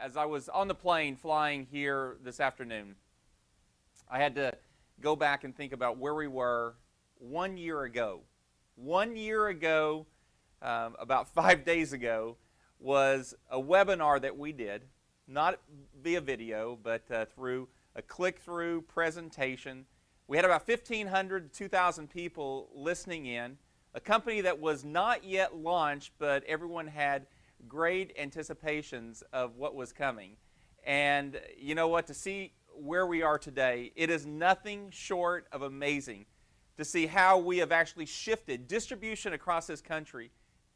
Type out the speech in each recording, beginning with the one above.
as I was on the plane flying here this afternoon, I had to go back and think about where we were 1 year ago. 1 year ago, about 5 days ago, was a webinar that we did, not via video, but through a click-through presentation. We had about 1,500 to 2,000 people listening in, a company that was not yet launched, but everyone had great anticipations of what was coming. And you know what, to see where we are today, it is nothing short of amazing to see how we have actually shifted distribution across this country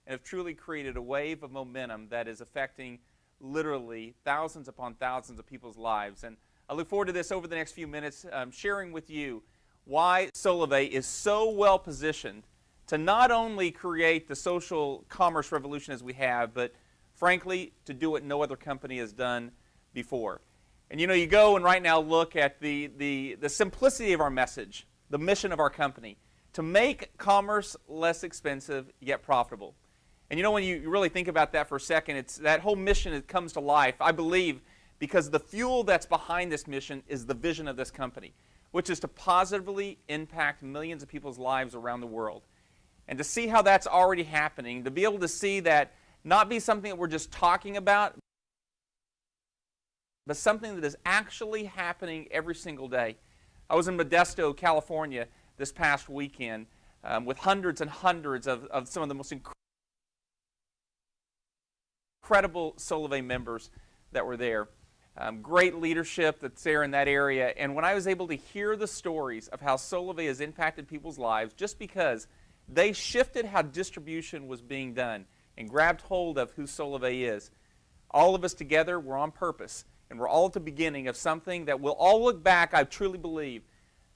and have truly created a wave of momentum that is affecting literally thousands upon thousands of people's lives. And I look forward to this over the next few minutes, sharing with you why Solavei is so well positioned to not only create the social commerce revolution as we have, but frankly, to do what no other company has done before. And you know, you go and right now look at the simplicity of our message, the mission of our company, to make commerce less expensive yet profitable. And you know, when you really think about that for a second, it's that whole mission that comes to life, I believe, because the fuel that's behind this mission is the vision of this company, which is to positively impact millions of people's lives around the world. And to see how that's already happening, to be able to see that not be something that we're just talking about, but something that is actually happening every single day. I was in Modesto, California this past weekend with hundreds and hundreds of some of the most incredible Solavei members that were there. Great leadership that's there in that area. And when I was able to hear the stories of how Solavei has impacted people's lives just because they shifted how distribution was being done and grabbed hold of who Solavei is, all of us together, we're on purpose. And we're all at the beginning of something that we'll all look back, I truly believe,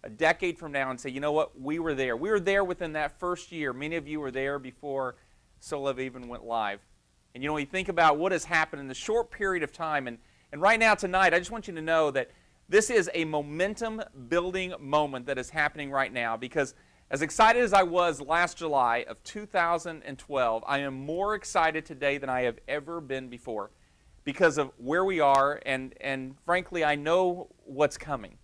a decade from now and say, you know what, we were there. We were there within that first year. Many of you were there before Solavei even went live. And you know, when you think about what has happened in the short period of time, and right now tonight, I just want you to know that this is a momentum-building moment that is happening right now, because as excited as I was last July of 2012, I am more excited today than I have ever been before, because of where we are, and frankly, I know what's coming.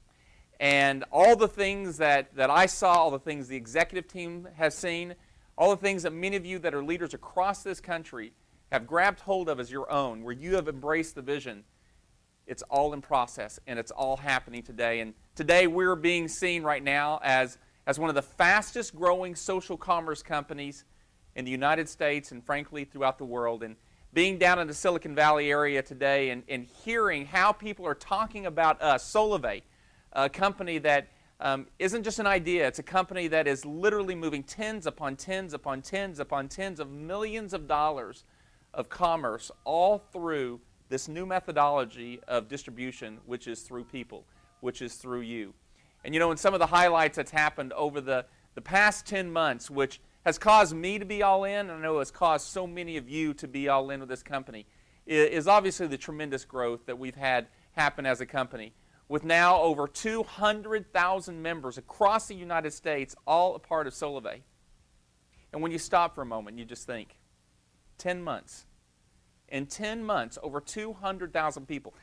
And all the things that I saw, all the things the executive team has seen, all the things that many of you that are leaders across this country have grabbed hold of as your own, where you have embraced the vision, it's all in process, and it's all happening today. And today we're being seen right now as one of the fastest growing social commerce companies in the United States and frankly throughout the world. And being down in the Silicon Valley area today and hearing how people are talking about us, Solavei, a company that isn't just an idea, it's a company that is literally moving tens upon tens upon tens upon tens of millions of dollars of commerce all through this new methodology of distribution, which is through people, which is through you. And you know, in some of the highlights that's happened over the past 10 months, which has caused me to be all in, and I know has caused so many of you to be all in with this company, is obviously the tremendous growth that we've had happen as a company, with now over 200,000 members across the United States, all a part of Solavei. And when you stop for a moment, you just think, 10 months. In 10 months, over 200,000 people.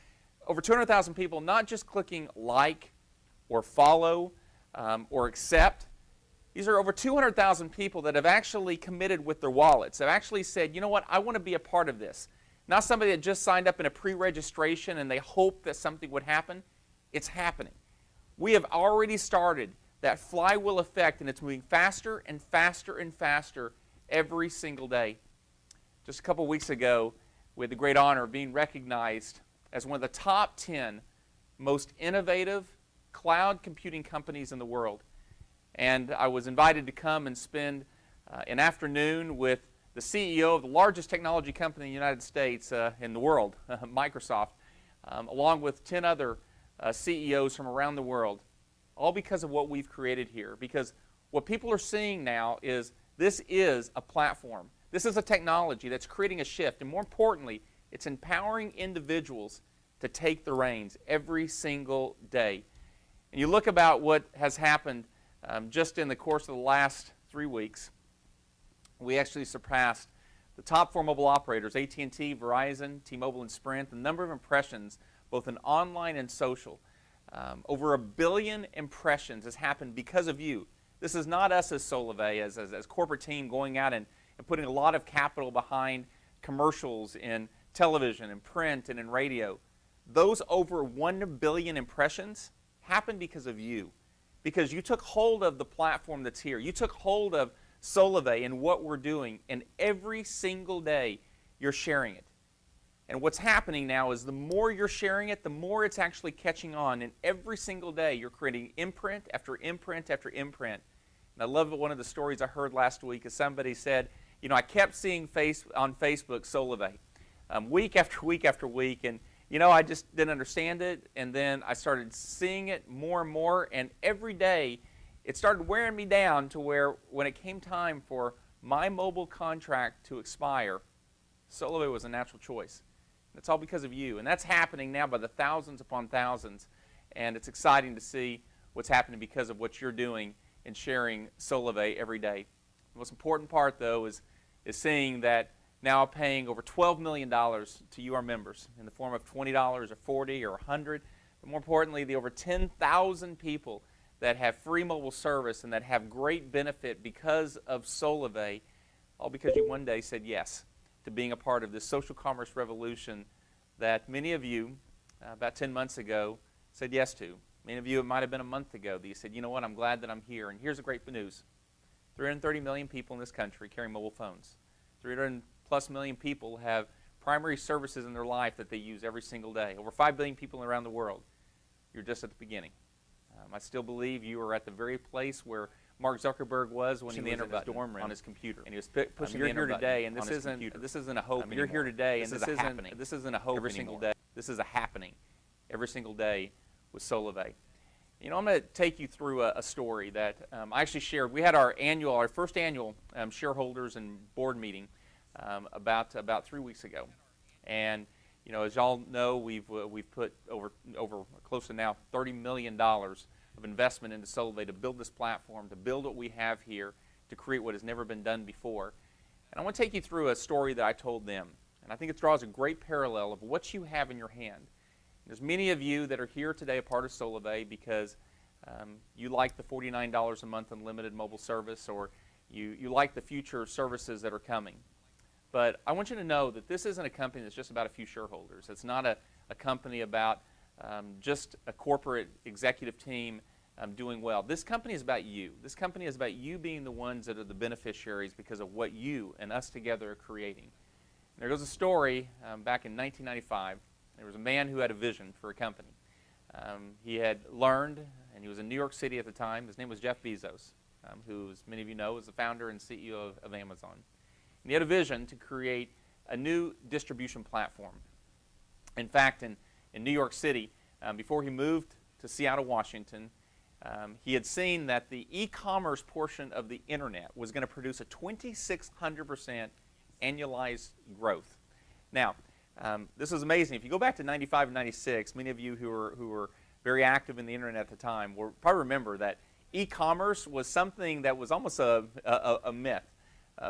Over 200,000 people not just clicking like or follow or accept. These are over 200,000 people that have actually committed with their wallets. Have actually said, you know what, I want to be a part of this. Not somebody that just signed up in a pre-registration and they hope that something would happen. It's happening. We have already started that flywheel effect, and it's moving faster and faster and faster every single day. Just a couple weeks ago, we had the great honor of being recognized as one of the top 10 most innovative cloud computing companies in the world. And I was invited to come and spend an afternoon with the CEO of the largest technology company in the United States, in the world, Microsoft, along with 10 other CEOs from around the world, all because of what we've created here. Because what people are seeing now is this is a platform. This is a technology that's creating a shift, and more importantly, it's empowering individuals to take the reins every single day. And you look about what has happened just in the course of the last 3 weeks. We actually surpassed The top 4 mobile operators, AT&T, Verizon, T-Mobile, and Sprint, the number of impressions, both in online and social, over 1 billion impressions has happened because of you. This is not us as Solavei, as corporate team going out and putting a lot of capital behind commercials in television and print and in radio. Those over 1 billion impressions happened because of you. Because you took hold of the platform that's here. You took hold of Solavei and what we're doing, and every single day you're sharing it. And what's happening now is the more you're sharing it, the more it's actually catching on, and every single day you're creating imprint after imprint after imprint. And I love one of the stories I heard last week is somebody said, you know, I kept seeing on Facebook Solavei week after week after week, and you know, I just didn't understand it, and then I started seeing it more and more, and every day it started wearing me down to where when it came time for my mobile contract to expire, Solavei was a natural choice. And it's all because of you, and that's happening now by the thousands upon thousands, and it's exciting to see what's happening because of what you're doing and sharing Solavei every day. The most important part, though, is seeing that now paying over $12 million to you, our members, in the form of $20 or $40 or $100. But more importantly, the over 10,000 people that have free mobile service and that have great benefit because of Solavei, all because you one day said yes to being a part of this social commerce revolution that many of you, about 10 months ago, said yes to. Many of you, it might have been a month ago, that you said, you know what, I'm glad that I'm here. And here's the great news. 330 million people in this country carry mobile phones. 300+ million people have primary services in their life that they use every single day. Over 5 billion people around the world. You're just at the beginning. I still believe you are at the very place where Mark Zuckerberg was when he was in his dorm room on his computer, and he was pushing the enter button today, and this isn't a hope. You're here today, and this isn't a hope every single day. This is a happening every single day with Solavei. You know, I'm going to take you through a story that I actually shared. We had our first annual shareholders and board meeting about 3 weeks ago, and you know, as y'all know, we've put over close to now $30 million of investment into Solavei to build this platform, to build what we have here, to create what has never been done before. And I want to take you through a story that I told them, and I think it draws a great parallel of what you have in your hand. There's many of you that are here today a part of Solavei because you like the $49 a month unlimited mobile service, or you like the future services that are coming. But I want you to know that this isn't a company that's just about a few shareholders. It's not a company about just a corporate executive team doing well. This company is about you. This company is about you being the ones that are the beneficiaries because of what you and us together are creating. And there goes a story back in 1995. There was a man who had a vision for a company. He had learned, and he was in New York City at the time. His name was Jeff Bezos, who, as many of you know, is the founder and CEO of Amazon. And he had a vision to create a new distribution platform. In fact, in New York City, before he moved to Seattle, Washington, he had seen that the e-commerce portion of the internet was going to produce a 2,600% annualized growth. Now, this is amazing. If you go back to 95 and 96, many of you who were very active in the internet at the time will probably remember that e-commerce was something that was almost a myth.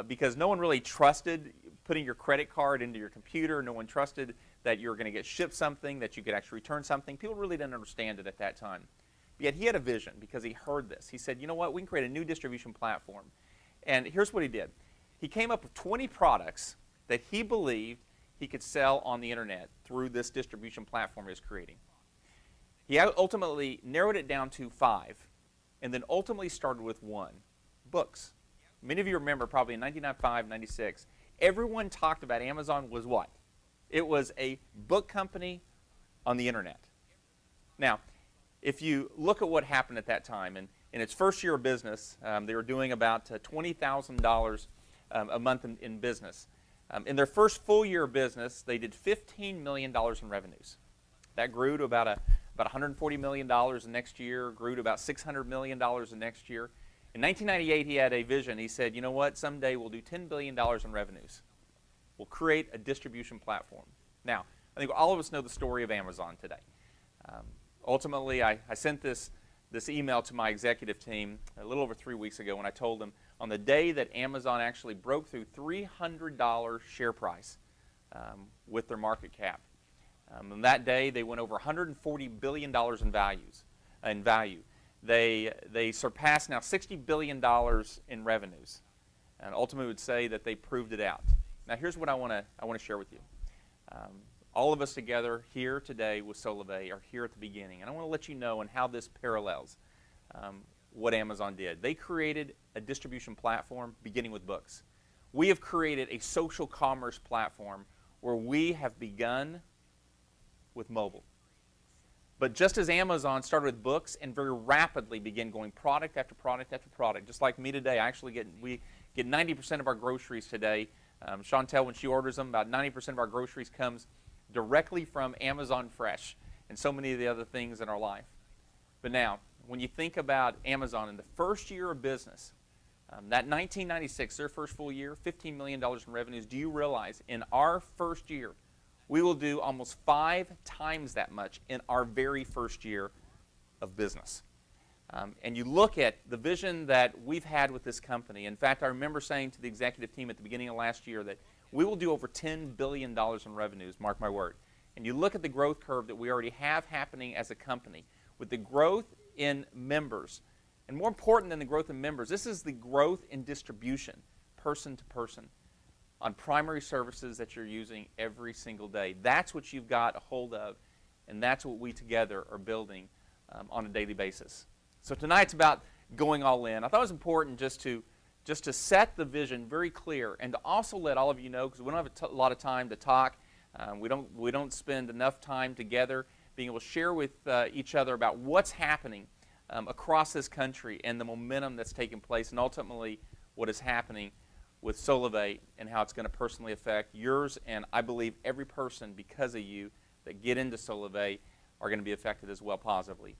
Because no one really trusted putting your credit card into your computer. No one trusted that you were going to get shipped something, that you could actually return something. People really didn't understand it at that time. But yet he had a vision because he heard this. He said, you know what, we can create a new distribution platform. And here's what he did. He came up with 20 products that he believed he could sell on the internet through this distribution platform he was creating. He ultimately narrowed it down to 5, and then ultimately started with 1, books. Many of you remember probably in 1995, 96, everyone talked about Amazon was what? It was a book company on the internet. Now, if you look at what happened at that time, and in its first year of business, they were doing about $20,000 a month in business. In their first full year of business, they did $15 million in revenues. That grew to about $140 million the next year, grew to about $600 million the next year. In 1998, he had a vision. He said, you know what, someday we'll do $10 billion in revenues. We'll create a distribution platform. Now, I think all of us know the story of Amazon today. Ultimately, I sent this email to my executive team a little over 3 weeks ago when I told them on the day that Amazon actually broke through $300 share price with their market cap. On that day, they went over $140 billion in value. They surpassed now $60 billion in revenues, and ultimately would say that they proved it out. Now, here's what I want to share with you. All of us together here today with Solavei are here at the beginning, and I want to let you know and how this parallels what Amazon did. They created a distribution platform beginning with books. We have created a social commerce platform where we have begun with mobile. But just as Amazon started with books and very rapidly began going product after product after product, just like me today, we get 90% of our groceries today. Chantel, when she orders them, about 90% of our groceries comes directly from Amazon Fresh and so many of the other things in our life. But now, when you think about Amazon in the first year of business, that 1996, their first full year, $15 million in revenues, do you realize in our first year, we will do almost 5 times that much in our very first year of business. And you look at the vision that we've had with this company. In fact, I remember saying to the executive team at the beginning of last year that we will do over $10 billion in revenues, mark my word. And you look at the growth curve that we already have happening as a company, with the growth in members, and more important than the growth in members, this is the growth in distribution, person to person, on primary services that you're using every single day. That's what you've got a hold of, and that's what we together are building on a daily basis. So tonight's about going all in. I thought it was important just to set the vision very clear, and to also let all of you know, because we don't have a lot of time to talk. We don't spend enough time together being able to share with each other about what's happening across this country and the momentum that's taking place, and ultimately what is happening with Solavei and how it's going to personally affect yours, and I believe every person because of you that get into Solavei are going to be affected as well positively.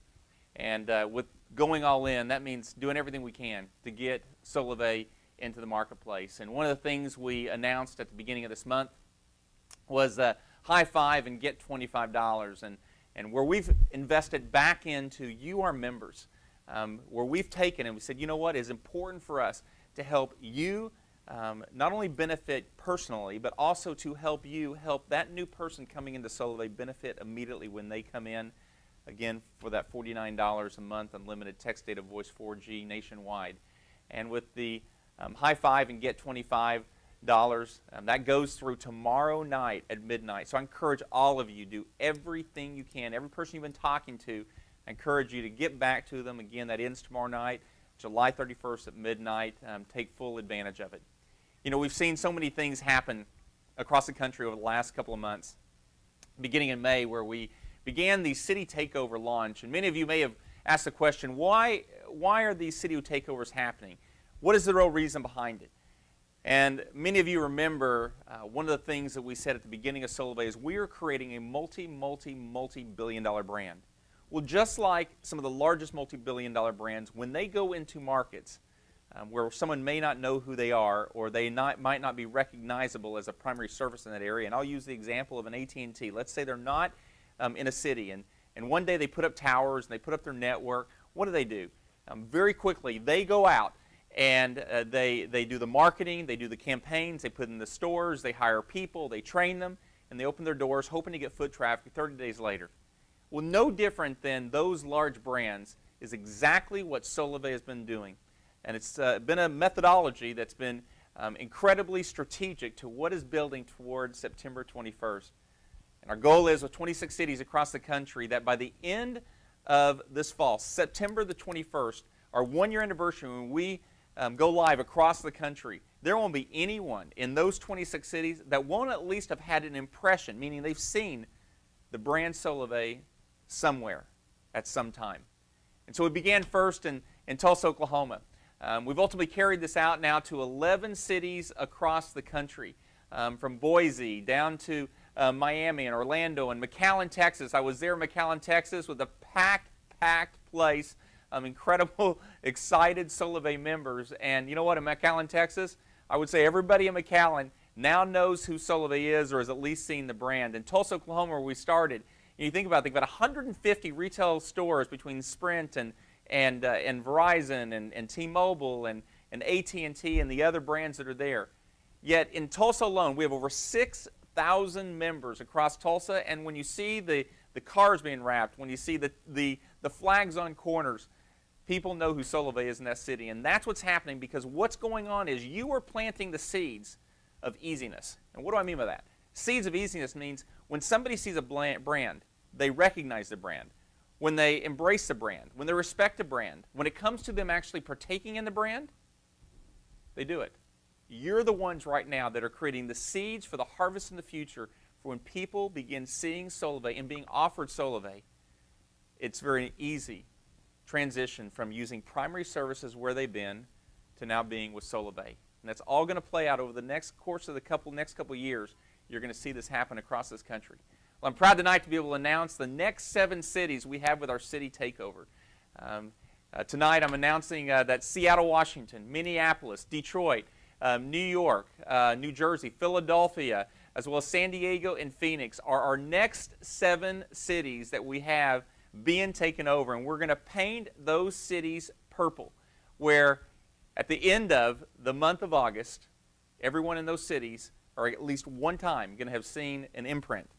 And with going all in, that means doing everything we can to get Solavei into the marketplace. And one of the things we announced at the beginning of this month was high five and get $25, and where we've invested back into you, our members, where we've taken and we said, you know what, it's important for us to help you not only benefit personally, but also to help you help that new person coming into Solavei benefit immediately when they come in, again, for that $49 a month unlimited text, data, voice, 4G nationwide. And with the high five and get $25, that goes through tomorrow night at midnight. So I encourage all of you, do everything you can. Every person you've been talking to, I encourage you to get back to them. Again, that ends tomorrow night, July 31st at midnight. Take full advantage of it. You know, we've seen so many things happen across the country over the last couple of months, beginning in May, where we began the city takeover launch. And many of you may have asked the question, why are these city takeovers happening? What is the real reason behind it? And many of you remember one of the things that we said at the beginning of Solavei is we are creating a multi-billion-dollar brand. Well, just like some of the largest multi-billion-dollar brands, when they go into markets where someone may not know who they are, or they might not be recognizable as a primary service in that area, and I'll use the example of an AT&T. Let's say they're not in a city, and one day they put up towers and they put up their network. What do? Very quickly, they go out and they do the marketing, they do the campaigns, they put in the stores, they hire people, they train them, and they open their doors hoping to get foot traffic 30 days later. Well, no different than those large brands is exactly what Solavei has been doing. And it's been a methodology that's been incredibly strategic to what is building towards September 21st. And our goal is with 26 cities across the country that by the end of this fall, September the 21st, our one-year anniversary when we go live across the country, there won't be anyone in those 26 cities that won't at least have had an impression, meaning they've seen the brand Solavei somewhere at some time. And so we began first in Tulsa, Oklahoma. We've ultimately carried this out now to 11 cities across the country, from Boise down to Miami and Orlando and McAllen, Texas. I was there in McAllen, Texas with a packed place, incredible, excited Solavei members. And you know what, in McAllen, Texas, I would say everybody in McAllen now knows who Solavei is or has at least seen the brand. In Tulsa, Oklahoma, where we started, you think about it, they've got 150 retail stores between Sprint and Verizon and T-Mobile and and AT&T and the other brands that are there. Yet in Tulsa alone, we have over 6,000 members across Tulsa, and when you see the cars being wrapped, when you see the flags on corners, people know who Solavei is in that city. And that's what's happening, because what's going on is you are planting the seeds of easiness. And what do I mean by that? Seeds of easiness means when somebody sees a brand, they recognize the brand. When they embrace the brand, when they respect the brand, when it comes to them actually partaking in the brand, they do it. You're the ones right now that are creating the seeds for the harvest in the future for when people begin seeing Solavei and being offered Solavei. It's very easy transition from using primary services where they've been to now being with Solavei. And that's all going to play out over the next course of the next couple years. You're going to see this happen across this country. Well, I'm proud tonight to be able to announce the next 7 cities we have with our city takeover. Tonight I'm announcing that Seattle, Washington, Minneapolis, Detroit, New York, New Jersey, Philadelphia, as well as San Diego and Phoenix are our next 7 cities that we have being taken over. And we're going to paint those cities purple, where at the end of the month of August, everyone in those cities are at least one time going to have seen an imprint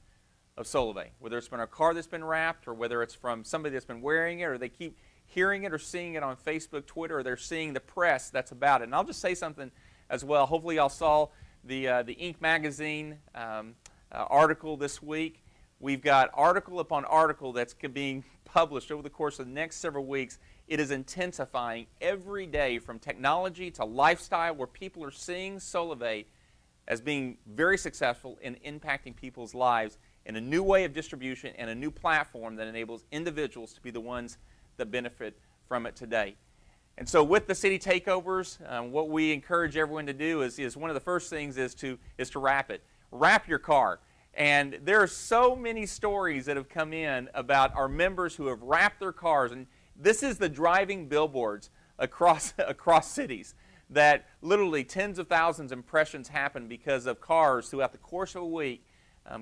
of Solavei, whether it's been a car that's been wrapped, or whether it's from somebody that's been wearing it, or they keep hearing it or seeing it on Facebook, Twitter, or they're seeing the press that's about it. And I'll just say something as well. Hopefully y'all saw the Inc. magazine article this week. We've got article upon article that's being published over the course of the next several weeks. It is intensifying every day, from technology to lifestyle, where people are seeing Solavei as being very successful in impacting people's lives in a new way of distribution and a new platform that enables individuals to be the ones that benefit from it today. And so with the city takeovers, what we encourage everyone to do is one of the first things is to wrap it. Wrap your car. And there are so many stories that have come in about our members who have wrapped their cars. And this is the driving billboards across cities, that literally tens of thousands of impressions happen because of cars throughout the course of a week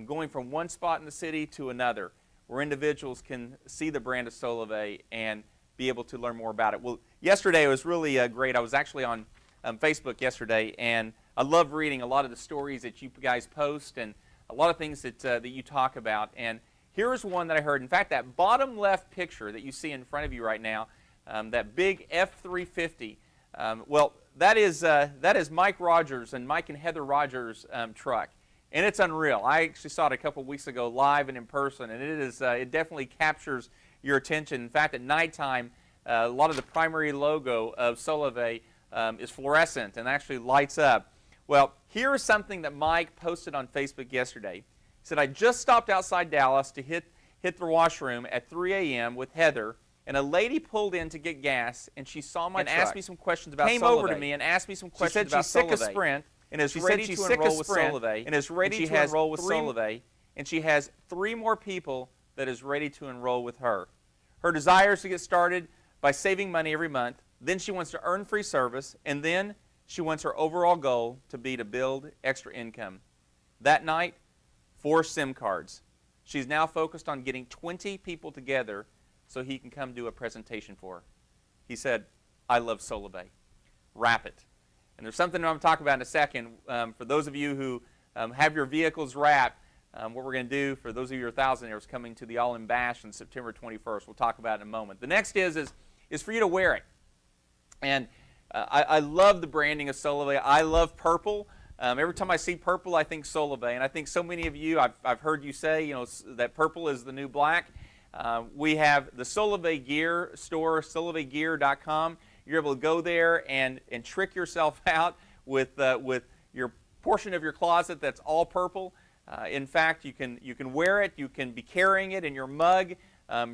going from one spot in the city to another, where individuals can see the brand of Solavei and be able to learn more about it. Well, yesterday it was really great. I was actually on Facebook yesterday, and I love reading a lot of the stories that you guys post and a lot of things that you talk about. And here's one that I heard. In fact, that bottom left picture that you see in front of you right now, that big F-350, well, that is Mike Rogers and Mike and Heather Rogers' truck. And it's unreal. I actually saw it a couple weeks ago live and in person, and it definitely captures your attention. In fact, at nighttime, a lot of the primary logo of Solavei is fluorescent and actually lights up. Well, here's something that Mike posted on Facebook yesterday. He said, I just stopped outside Dallas to hit the washroom at 3 a.m. with Heather, and a lady pulled in to get gas, and she saw my truck, asked me some questions about Solavei. Came over to me and asked me some questions about Solavei. She said she's sick of Sprint, and is ready to enroll with Solavei, and is ready to enroll with Solavei, and she has 3 more people that is ready to enroll with her. Her desire is to get started by saving money every month. Then she wants to earn free service, and then she wants her overall goal to be to build extra income. That night, 4 SIM cards. She's now focused on getting 20 people together so he can come do a presentation for her. He said, I love Solavei. Wrap it. And there's something I'm going to talk about in a second. For those of you who have your vehicles wrapped, what we're going to do for those of you who are thousandaires coming to the All-In Bash on September 21st, we'll talk about it in a moment. The next is for you to wear it. And I love the branding of Solavei. I love purple. Every time I see purple, I think Solavei. And I think so many of you, I've heard you say, that purple is the new black. We have the Solavei Gear store, solaveigear.com. You're able to go there and trick yourself out with your portion of your closet that's all purple. In fact, you can wear it. You can be carrying it in your mug,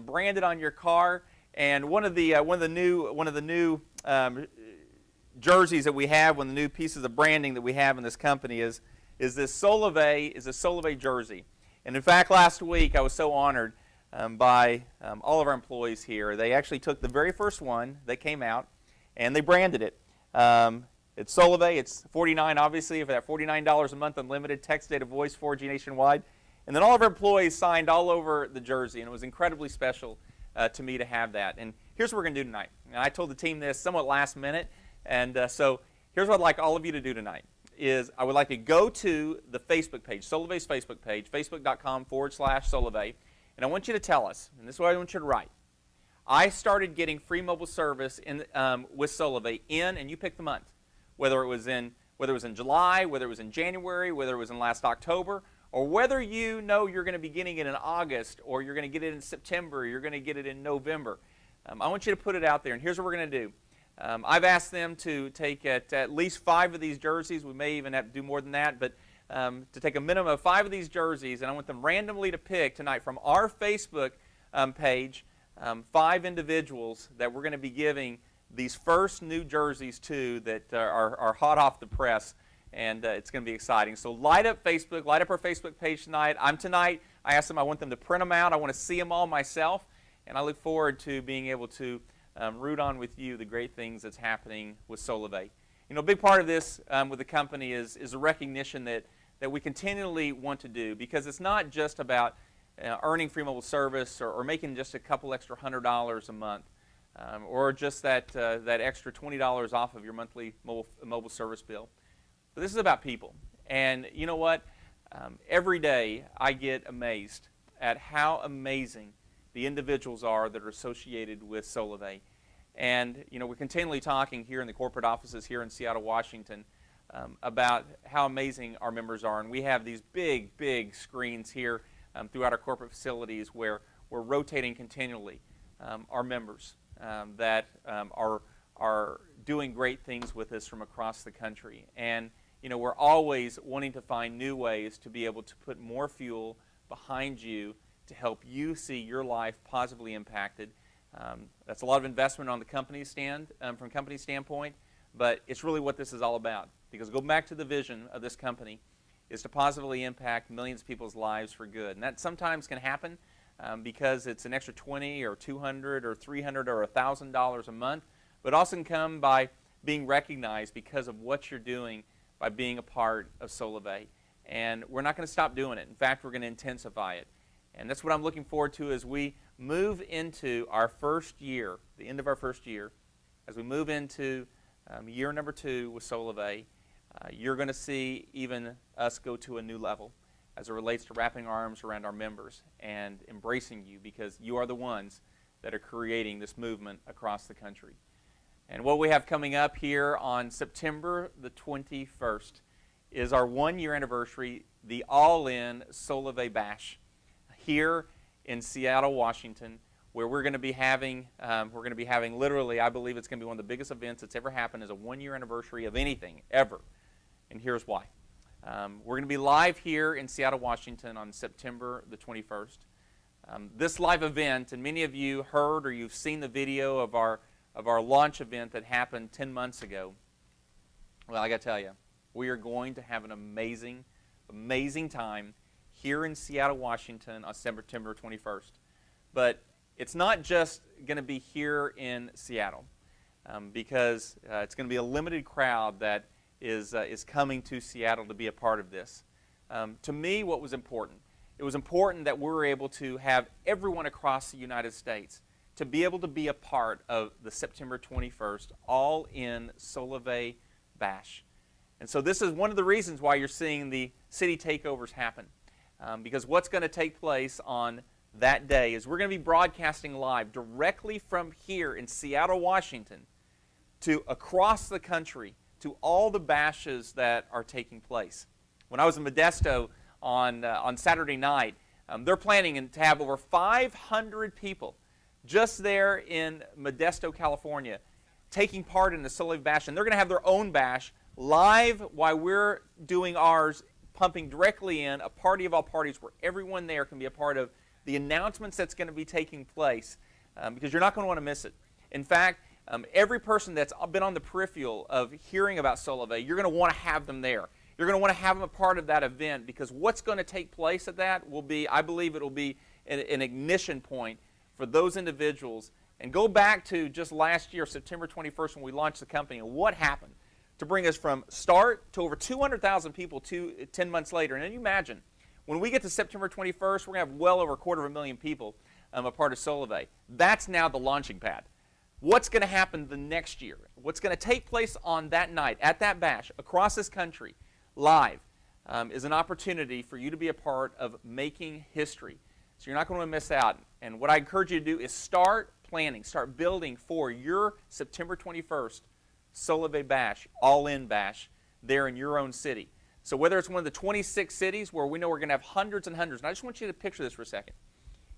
branded on your car. And one of the new jerseys that we have, one of the new pieces of branding that we have in this company is this Solavei jersey. And in fact, last week I was so honored by all of our employees here. They actually took the very first one that came out and they branded it. It's Solavei. It's $49, obviously, for that $49 a month unlimited text, data, voice, 4G nationwide. And then all of our employees signed all over the jersey, and it was incredibly special to me to have that. And here's what we're going to do tonight. And I told the team this somewhat last minute, And so here's what I'd like all of you to do tonight is I would like to go to the Facebook page, Solavei's Facebook page, facebook.com/Solavei, and I want you to tell us, and this is what I want you to write. I started getting free mobile service with Solavei and you pick the month, whether it was in July, whether it was in January, whether it was in last October, or whether you know you're going to be getting it in August, or you're going to get it in September, or you're going to get it in November. I want you to put it out there, and here's what we're going to do. I've asked them to take at least 5 of these jerseys. We may even have to do more than that, but to take a minimum of 5 of these jerseys, and I want them randomly to pick tonight from our Facebook page 5 individuals that we're going to be giving these first new jerseys to that are hot off the press, and it's going to be exciting. So light up Facebook, light up our Facebook page tonight. I asked them, I want them to print them out. I want to see them all myself, and I look forward to being able to root on with you the great things that's happening with Solavei. You know, a big part of this with the company is a recognition that we continually want to do, because it's not just about earning free mobile service or making just a couple extra $100 a month, or just that extra $20 off of your monthly mobile service bill. But this is about people. And you know what? Every day I get amazed at how amazing the individuals are that are associated with Solavei. And you know, we're continually talking here in the corporate offices here in Seattle, Washington, about how amazing our members are. And we have these big, big screens here throughout our corporate facilities where we're rotating continually our members that are doing great things with us from across the country. And you know, we're always wanting to find new ways to be able to put more fuel behind you to help you see your life positively impacted. That's a lot of investment on the company's from company's standpoint, but it's really what this is all about. Because go back to the vision of this company is to positively impact millions of people's lives for good. And that sometimes can happen because it's an extra $20 or $200 or $300 or $1,000 a month, but also can come by being recognized because of what you're doing by being a part of Solavei. And we're not going to stop doing it. In fact, we're going to intensify it. And that's what I'm looking forward to as we move into our first year, the end of our first year, as we move into year number 2 with Solavei. You're going to see even us go to a new level as it relates to wrapping our arms around our members and embracing you, because you are the ones that are creating this movement across the country. And what we have coming up here on September the 21st is our 1-year anniversary, the all-in Solavei Bash here in Seattle, Washington, where we're going to be having literally, I believe it's going to be one of the biggest events that's ever happened as a 1-year anniversary of anything ever. And here's why. We're going to be live here in Seattle, Washington on September the 21st. This live event, and many of you heard or you've seen the video of our launch event that happened 10 months ago. Well, I got to tell you, we are going to have an amazing, amazing time here in Seattle, Washington on September 21st. But it's not just going to be here in Seattle, because it's going to be a limited crowd that is coming to Seattle to be a part of this. To me, what was important? It was important that we were able to have everyone across the United States to be able to be a part of the September 21st all-in Solavei Bash. And so this is one of the reasons why you're seeing the city takeovers happen. Because what's going to take place on that day is we're going to be broadcasting live directly from here in Seattle, Washington, to across the country, to all the bashes that are taking place. When I was in Modesto on Saturday night, they're planning to have over 500 people just there in Modesto, California, taking part in the Solavei Bash. And they're going to have their own bash live while we're doing ours, pumping directly in, a party of all parties where everyone there can be a part of the announcements that's going to be taking place, because you're not going to want to miss it. In fact, every person that's been on the peripheral of hearing about Solavei, you're going to want to have them there. You're going to want to have them a part of that event, because what's going to take place at that will be, I believe it will be an ignition point for those individuals. And go back to just last year, September 21st, when we launched the company, and what happened to bring us from start to over 200,000 people 10 months later. And then you imagine, when we get to September 21st, we're going to have well over 250,000 people a part of Solavei. That's now the launching pad. what's going to happen the next year, what's going to take place on that night, at that bash, across this country, live, is an opportunity for you to be a part of making history. So you're not going to miss out. And what I encourage you to do is start planning, start building for your September 21st Solavei Bash, all-in bash, there in your own city. So whether it's one of the 26 cities where we know we're going to have hundreds and hundreds, and I just want you to picture this for a second.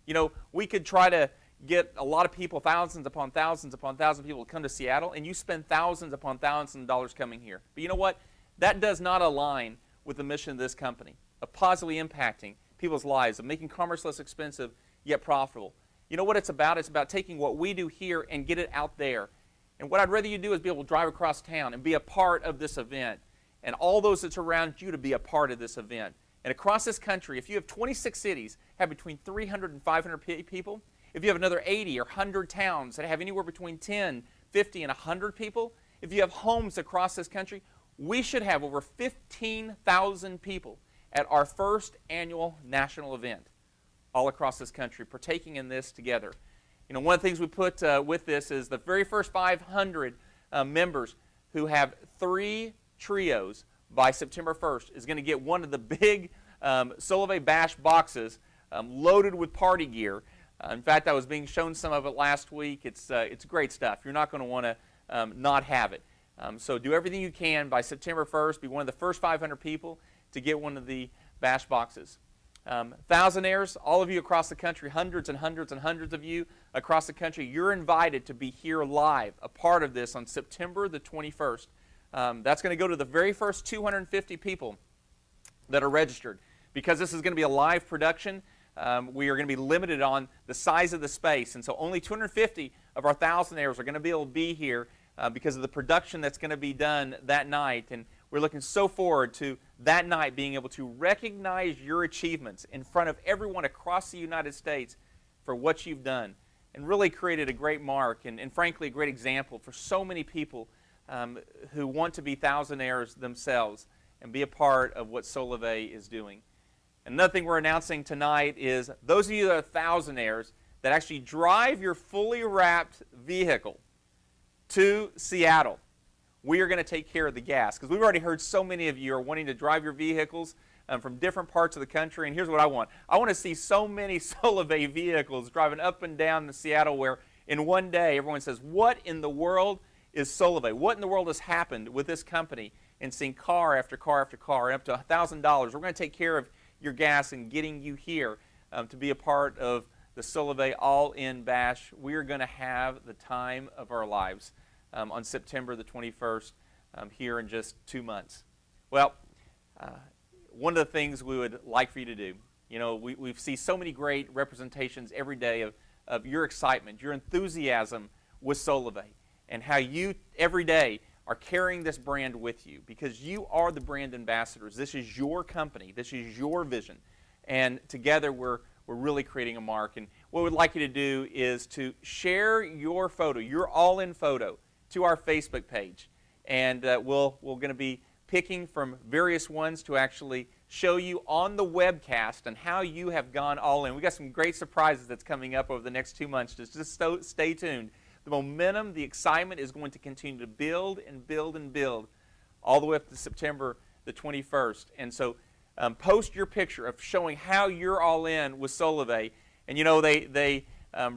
You know, we could try to get a lot of people, thousands upon thousands of people to come to Seattle, and you spend thousands upon thousands of dollars coming here. But you know what? That does not align with the mission of this company, of positively impacting people's lives, of making commerce less expensive yet profitable. You know what it's about? It's about taking what we do here and get it out there. And what I'd rather you do is be able to drive across town and be a part of this event, and all those that surround you to be a part of this event. And across this country, if you have 26 cities have between 300 and 500 people, if you have another 80 or 100 towns that have anywhere between 10, 50, and 100 people, if you have homes across this country, we should have over 15,000 people at our first annual national event all across this country, partaking in this together. You know, one of the things we put with this is the very first 500 members who have 3 trios by September 1st is going to get one of the big Solavei Bash boxes loaded with party gear. In fact, I was being shown some of it last week. It's great stuff. You're not going to want to not have it. So do everything you can by September 1st. Be one of the first 500 people to get one of the Bash boxes. Thousandaires, all of you across the country, hundreds and hundreds and hundreds of you across the country, you're invited to be here live, a part of this on September the 21st. That's going to go to the very first 250 people that are registered. Because this is going to be a live production, we are going to be limited on the size of the space. And so only 250 of our thousandaires are going to be able to be here because of the production that's going to be done that night. And we're looking so forward to that night being able to recognize your achievements in front of everyone across the United States for what you've done, and really created a great mark and frankly a great example for so many people who want to be thousandaires themselves and be a part of what Solavei is doing. Another thing we're announcing tonight is those of you that are thousandaires that actually drive your fully wrapped vehicle to Seattle, we are going to take care of the gas. Because we've already heard so many of you are wanting to drive your vehicles from different parts of the country. And here's what I want. I want to see so many Solavei vehicles driving up and down the Seattle where in one day everyone says, what in the world is Solavei? What in the world has happened with this company? And seeing car after car after car, up to $1,000. We're going to take care of your gas and getting you here to be a part of the Solavei All-In Bash. We are going to have the time of our lives on September the 21st here in just 2 months. Well, one of the things we would like for you to do, you know, we see so many great representations every day of your excitement, your enthusiasm with Solavei, and how you every day are carrying this brand with you because you are the brand ambassadors. This is your company. This is your vision. And together we're really creating a mark. And what we'd like you to do is to share your photo, your all-in photo, to our Facebook page. And we're going to be picking from various ones to actually show you on the webcast and how you have gone all in. We've got some great surprises that's coming up over the next 2 months. Just stay tuned. The momentum, the excitement is going to continue to build and build and build all the way up to September the 21st. And so post your picture of showing how you're all in with Solavei. And you know, they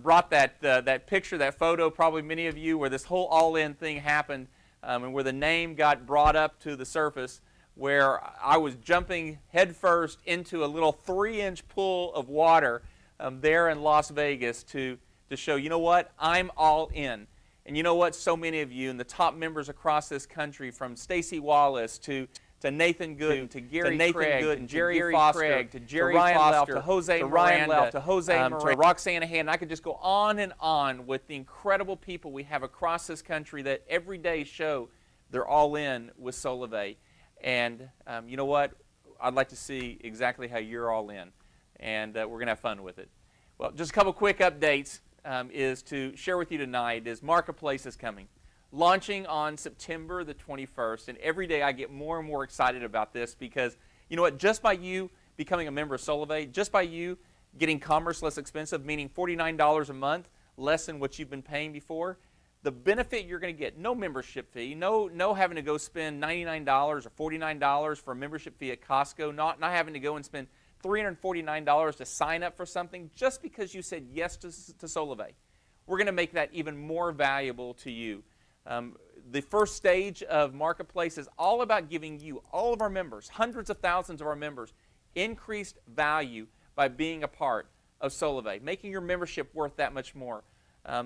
brought that picture, that photo, probably many of you, where this whole all-in thing happened and where the name got brought up to the surface, where I was jumping headfirst into a little 3-inch pool of water there in Las Vegas to show, you know what, I'm all in. And you know what, so many of you and the top members across this country, from Stacy Wallace to Nathan Gooden, to Gary Craig, to Jerry Foster, to Jerry Ryan Foster, to Jose Miranda, to Roxanne Hand. And I could just go on and on with the incredible people we have across this country that every day show they're all in with Solavei. And you know what, I'd like to see exactly how you're all in. And we're going to have fun with it. Well, just a couple quick updates is to share with you tonight is Marketplace is coming. Launching on September the 21st, and every day I get more and more excited about this because, you know what, just by you becoming a member of Solavei, just by you getting commerce less expensive, meaning $49 a month, less than what you've been paying before, the benefit you're going to get, no membership fee, no having to go spend $99 or $49 for a membership fee at Costco, not having to go and spend $349 to sign up for something just because you said yes to Solavei. We're going to make that even more valuable to you. The first stage of Marketplace is all about giving you, all of our members, hundreds of thousands of our members, increased value by being a part of Solavei, making your membership worth that much more.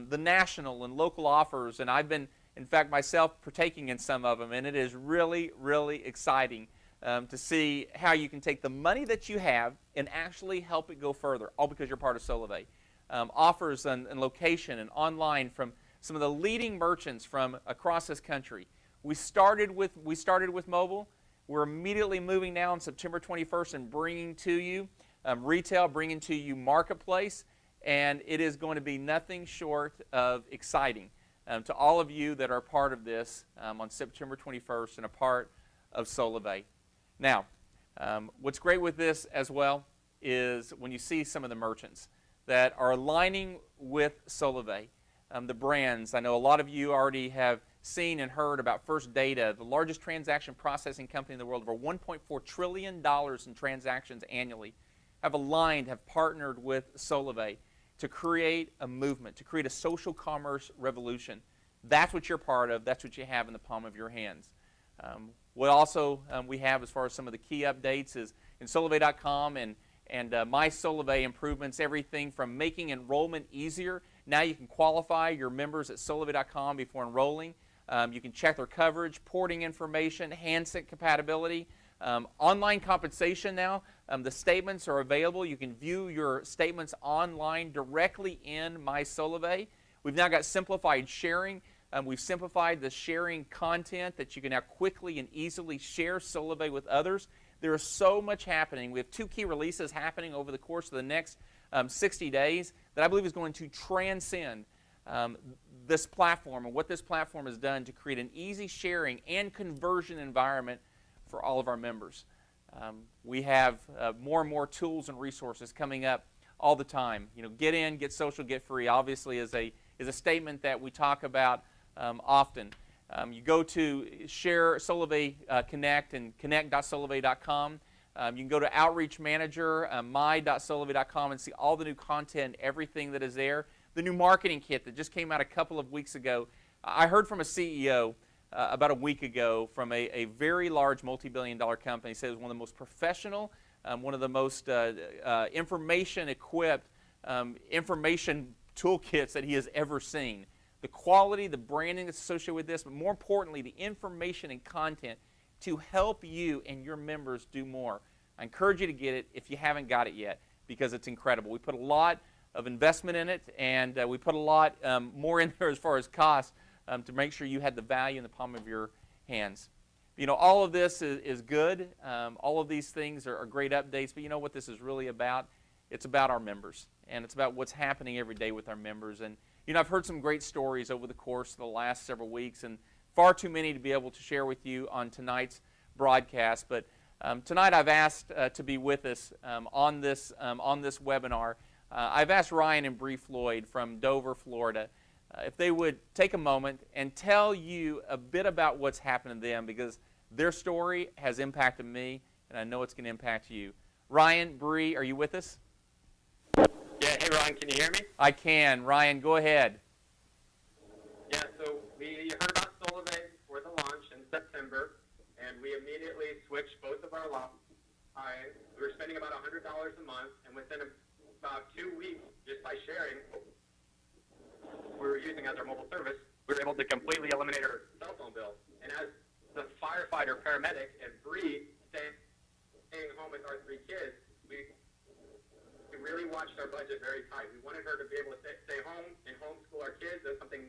The national and local offers, and I've been, in fact, myself partaking in some of them, and it is really, really exciting to see how you can take the money that you have and actually help it go further, all because you're part of Solavei. Offers and location and online from some of the leading merchants from across this country. We started with mobile. We're immediately moving now on September 21st and bringing to you retail, bringing to you Marketplace, and it is going to be nothing short of exciting to all of you that are part of this on September 21st and a part of Solavei. Now, what's great with this as well is when you see some of the merchants that are aligning with Solavei, the brands. I know a lot of you already have seen and heard about First Data, the largest transaction processing company in the world, over $1.4 trillion in transactions annually, have aligned, have partnered with Solavei to create a movement, to create a social commerce revolution. That's what you're part of. That's what you have in the palm of your hands. What also we have as far as some of the key updates is in Solavei.com and My Solavei improvements, everything from making enrollment easier. Now you can qualify your members at Solavei.com before enrolling. You can check their coverage, porting information, handset compatibility. Online compensation now. The statements are available. You can view your statements online directly in My Solavei. We've now got simplified sharing. We've simplified the sharing content that you can now quickly and easily share Solavei with others. There is so much happening. We have 2 key releases happening over the course of the next 60 days that I believe is going to transcend this platform and what this platform has done to create an easy sharing and conversion environment for all of our members. We have more and more tools and resources coming up all the time. You know, get in, get social, get free. Obviously, is a statement that we talk about often. You go to Share Solavei Connect and connect.solavei.com. You can go to Outreach Manager, my.solavei.com, and see all the new content, everything that is there. The new marketing kit that just came out a couple of weeks ago. I heard from a CEO about a week ago from a very large multi-billion-dollar company. He said it was one of the most professional, one of the most information-equipped information toolkits that he has ever seen. The quality, the branding that's associated with this, but more importantly, the information and content to help you and your members do more. I encourage you to get it if you haven't got it yet, because it's incredible. We put a lot of investment in it, and we put a lot more in there as far as cost to make sure you had the value in the palm of your hands. You know, all of this is good. All of these things are great updates, but you know what this is really about? It's about our members, and it's about what's happening every day with our members. And you know, I've heard some great stories over the course of the last several weeks, and far too many to be able to share with you on tonight's broadcast. But tonight I've asked to be with us on this webinar. I've asked Ryan and Bree Floyd from Dover, Florida, if they would take a moment and tell you a bit about what's happened to them, because their story has impacted me, and I know it's going to impact you. Ryan, Bree, are you with us? Yeah, hey Ryan, can you hear me? I can. Ryan, go ahead. Yeah, so we heard about Solavei for the launch in September, and we immediately switched both of our lines. We were spending about $100 a month, and within about 2 weeks, just by sharing, we were using as our mobile service, we were able to completely eliminate our cell phone bill. And as the firefighter, paramedic, and Bree staying home with our 3 kids, we really watched our budget very tight. We wanted her to be able to stay home and homeschool our kids. That's something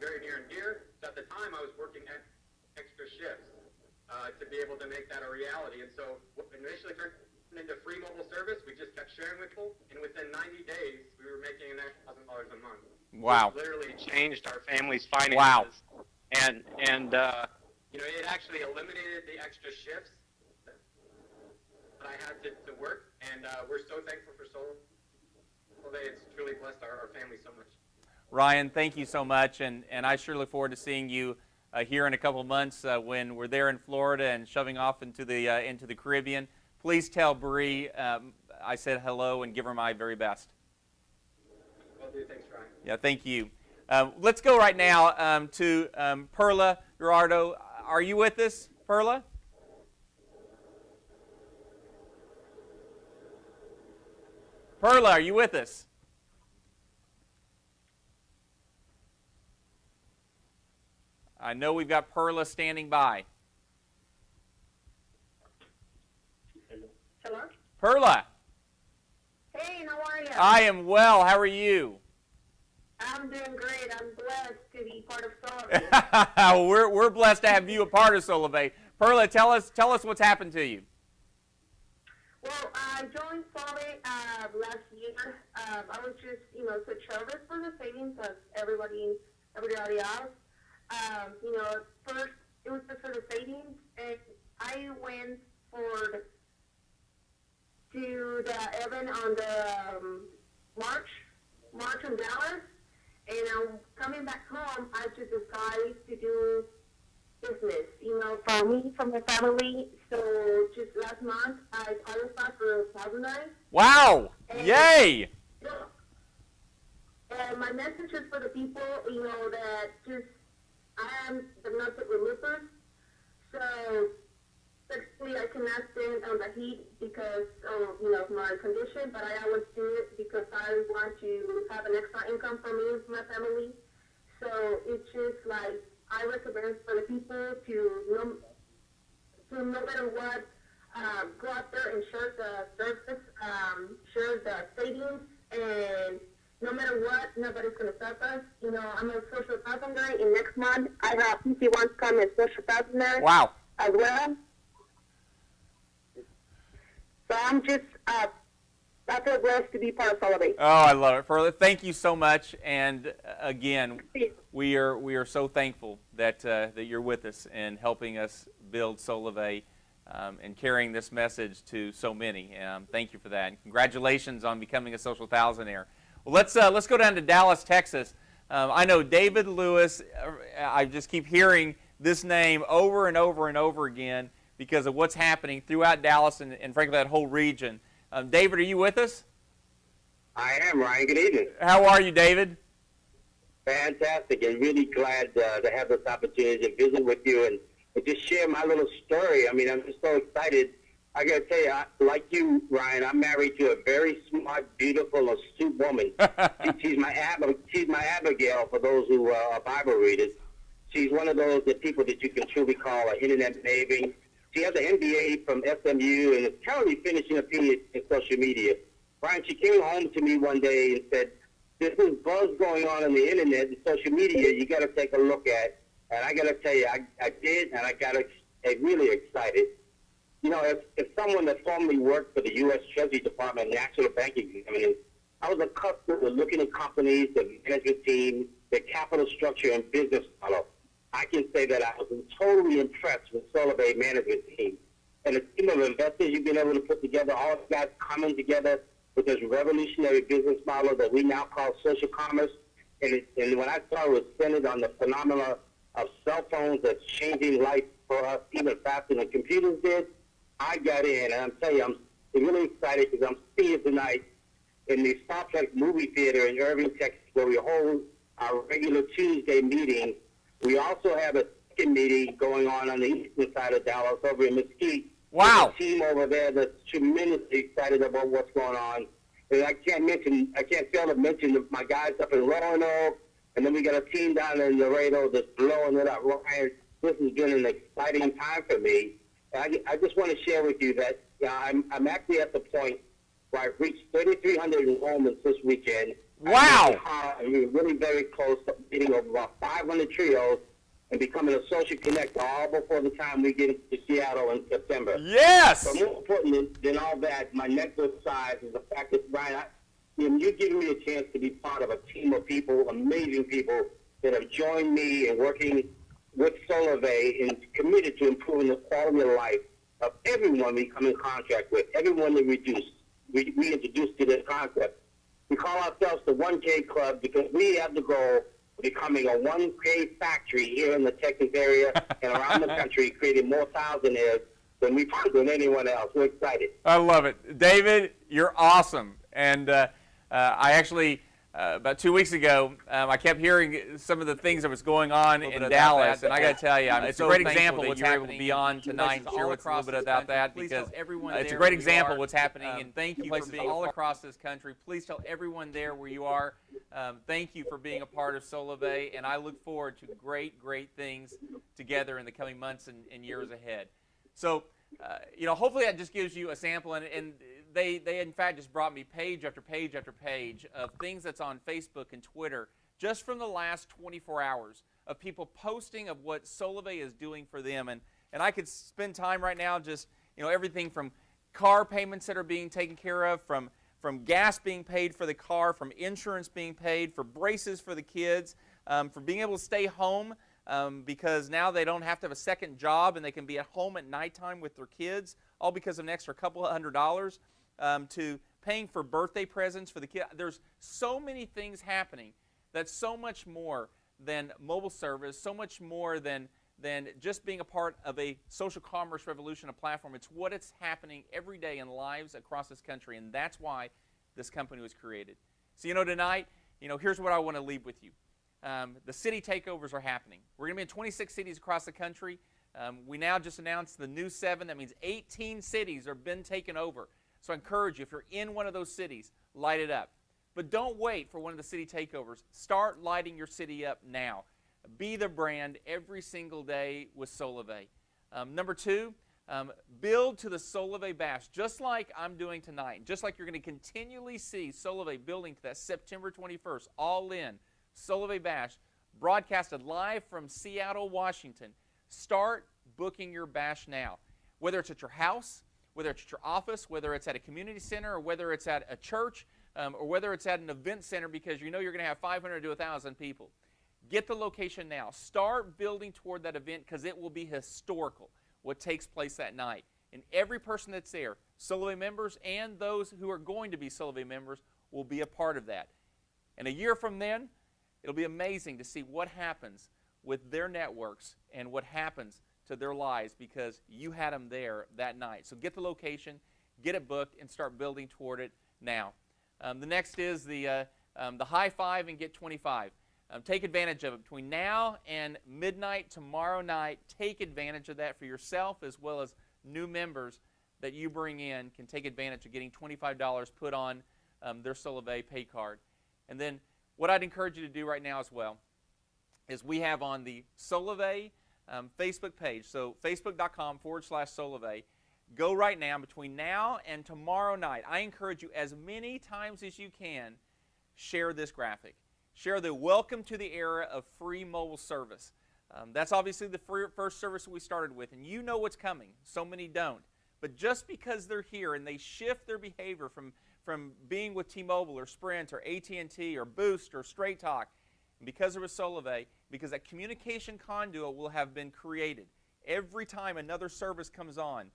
very near and dear. So at the time, I was working extra shifts to be able to make that a reality. And so what initially turned into free mobile service, we just kept sharing with people. And within 90 days, we were making an extra $1,000 a month. Wow. It literally changed our family's finances. Wow. And you know, it actually eliminated the extra shifts that I had to work, and we're so thankful for Solavei. It's truly blessed our family so much. Ryan, thank you so much, and I sure look forward to seeing you here in a couple months when we're there in Florida and shoving off into the Caribbean. Please tell Bree I said hello and give her my very best. Will do. Thanks, Ryan. Yeah, thank you. Let's go right now to Perla Gerardo. Are you with us, Perla? Perla, are you with us? I know we've got Perla standing by. Hello? Perla. Hey, how are you? I am well. How are you? I'm doing great. I'm blessed to be part of Solavei. we're blessed to have you a part of Solavei. Perla, tell us what's happened to you. Well, I joined Solavei last year. I was just, so nervous for the savings as everybody else. First it was just for the savings, and I went to the event on the March in Dallas, and I'm coming back home. I just decided to do business, for me, for my family. So just last month, I qualified for $1,000. Wow! Yay! And my message is for the people, that just, I am domestic religious. So basically, I cannot stand on the heat because of my condition, but I always do it because I want to have an extra income for me and for my family. So it's just like I recommend for the people to no matter what, go out there and share the service, share the savings, and no matter what, nobody's going to stop us. I'm a social passenger, and next month I have PC1 come as social passenger. Wow. As well. So I'm just, I feel blessed to be part of Solavei. Oh, I love it, Perla. Thank you so much. And again, we are so thankful that you're with us and helping us build Solavei and carrying this message to so many. Thank you for that. And congratulations on becoming a social thousandaire. Well, let's go down to Dallas, Texas. I know David Lewis. I just keep hearing this name over and over and over again because of what's happening throughout Dallas and frankly that whole region. David, are you with us? I am, Ryan. Good evening. How are you, David? Fantastic, and really glad to have this opportunity to visit with you and just share my little story. I mean, I'm just so excited. I got to tell you, like you, Ryan, I'm married to a very smart, beautiful, astute woman. She's my Abigail, for those who are Bible readers. She's one of those people that you can truly call an internet maven. She has an MBA from SMU and is currently finishing a PhD in social media. Ryan, she came home to me one day and said, "There's this buzz going on the internet and social media you got to take a look at." And I got to tell you, I did, and I got really excited. As someone that formerly worked for the U.S. Treasury Department National Banking Examiner, I was accustomed to looking at companies, the management team, their capital structure, and business model. I can say that I was totally impressed with Solavei management team and the team of investors you've been able to put together, all the guys coming together with this revolutionary business model that we now call social commerce. And when I saw it was centered on the phenomena of cell phones that's changing life for us even faster than computers did, I got in. And I'm telling you, I'm really excited because I'm seeing it tonight in the Star Trek movie theater in Irving, Texas, where we hold our regular Tuesday meeting. We also have a second meeting going on the eastern side of Dallas over in Mesquite. Wow. There's a team over there that's tremendously excited about what's going on. And I can't fail to mention my guys up in Roanoke, and then we got a team down in Laredo that's blowing it up. Ryan, this has been an exciting time for me. And I just want to share with you that I'm actually at the point where I've reached 3,300 enrollments this weekend. Wow. We're really very close to meeting over about 500 trios and becoming a social connector all before the time we get to Seattle in September. Yes. But more important than all that, my necklace size is the fact that, Brian, you're giving me a chance to be part of a team of people, amazing people that have joined me in working with Solavei and committed to improving the quality of life of everyone we come in contact with, everyone that we introduce to this concept. We call ourselves the 1K Club because we have the goal of becoming a 1K factory here in the Texas area and around the country, creating more thousandaires than anyone else. We're excited. I love it. David, you're awesome. And I actually, about 2 weeks ago, I kept hearing some of the things that was going on in Dallas. And I got to tell you, it's a great example of what's happening. You're able to be on tonight and share with us a little bit about that, because it's a great example of what's happening. And thank you for being all across this country. Please tell everyone there where you are. Thank you for being a part of Solavei. And I look forward to great, great things together in the coming months and years ahead. So, hopefully that just gives you a sample, and they in fact just brought me page after page after page of things that's on Facebook and Twitter just from the last 24 hours of people posting of what Solavei is doing for them, and I could spend time right now just, everything from car payments that are being taken care of, from gas being paid for the car, from insurance being paid, for braces for the kids, for being able to stay home. Because now they don't have to have a second job and they can be at home at nighttime with their kids, all because of an extra couple of $100, to paying for birthday presents for the kids. There's so many things happening that's so much more than mobile service, so much more than just being a part of a social commerce revolution, a platform. It's what it's happening every day in lives across this country, and that's why this company was created. So, tonight, here's what I want to leave with you. The city takeovers are happening. We're going to be in 26 cities across the country. We now just announced the new 7. That means 18 cities have been taken over. So I encourage you, if you're in one of those cities, light it up. But don't wait for one of the city takeovers. Start lighting your city up now. Be the brand every single day with Solavei. Number 2, build to the Solavei Bash, just like I'm doing tonight. Just like you're going to continually see Solavei building to that September 21st, all in. Solavei Bash, broadcasted live from Seattle, Washington. Start booking your bash now. Whether it's at your house, whether it's at your office, whether it's at a community center, or whether it's at a church, or whether it's at an event center because you're going to have 500 to 1,000 people. Get the location now. Start building toward that event because it will be historical, what takes place that night. And every person that's there, Solavei members and those who are going to be Solavei members, will be a part of that. And a year from then, it'll be amazing to see what happens with their networks and what happens to their lives because you had them there that night. So get the location, get it booked, and start building toward it now. The next is the high 5 and get 25. Take advantage of it. Between now and midnight tomorrow night, take advantage of that for yourself as well as new members that you bring in can take advantage of getting $25 put on their Solavei pay card. And then what I'd encourage you to do right now as well is we have on the Solavei Facebook page, so facebook.com/Solavei. Go right now. Between now and tomorrow night, I encourage you as many times as you can, share this graphic. Share the welcome to the era of free mobile service. That's obviously the first service we started with, and you know what's coming. So many don't. But just because they're here and they shift their behavior from being with T-Mobile or Sprint or AT&T or Boost or Straight Talk, and because there was Solavei, because that communication conduit will have been created. Every time another service comes on,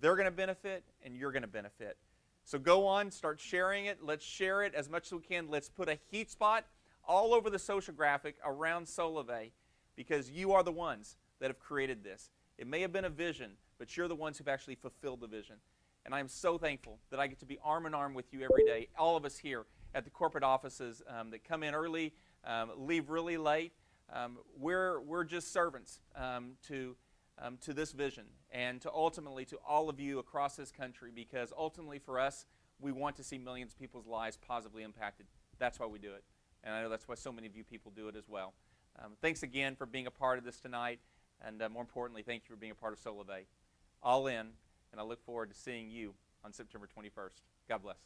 they're going to benefit and you're going to benefit. So go on, start sharing it. Let's share it as much as we can. Let's put a heat spot all over the social graphic around Solavei because you are the ones that have created this. It may have been a vision, but you're the ones who've actually fulfilled the vision. And I'm so thankful that I get to be arm in arm with you every day, all of us here at the corporate offices that come in early, leave really late. We're just servants to this vision and to ultimately to all of you across this country because ultimately for us, we want to see millions of people's lives positively impacted. That's why we do it. And I know that's why so many of you people do it as well. Thanks again for being a part of this tonight. And more importantly, thank you for being a part of Solavei. All in. And I look forward to seeing you on September 21st. God bless.